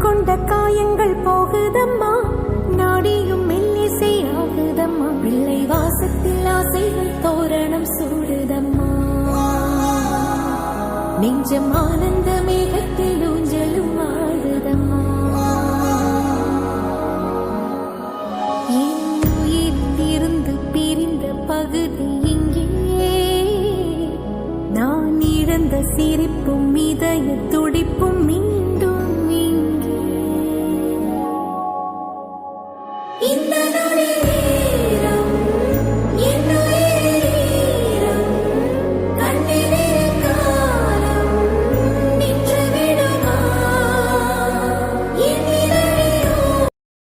கொண்ட காயங்கள் போகுதம்மா, நாடியும் மெல்லிசை ஆகுதம்மா, பிள்ளை வாசத்தில் ஆசைகள் தோரணம் சூடுதம்மா, நெஞ்சம் ஆனந்த மேகத்தில் ஊஞ்சலும் ஆடுதம்மா. என் உயிரிலிருந்து பிரிந்த பகுதி இங்கே, நான் இழந்த சிரிப்பும் இதய துடிப்பும் மீண்டும் இங்கே. இந்த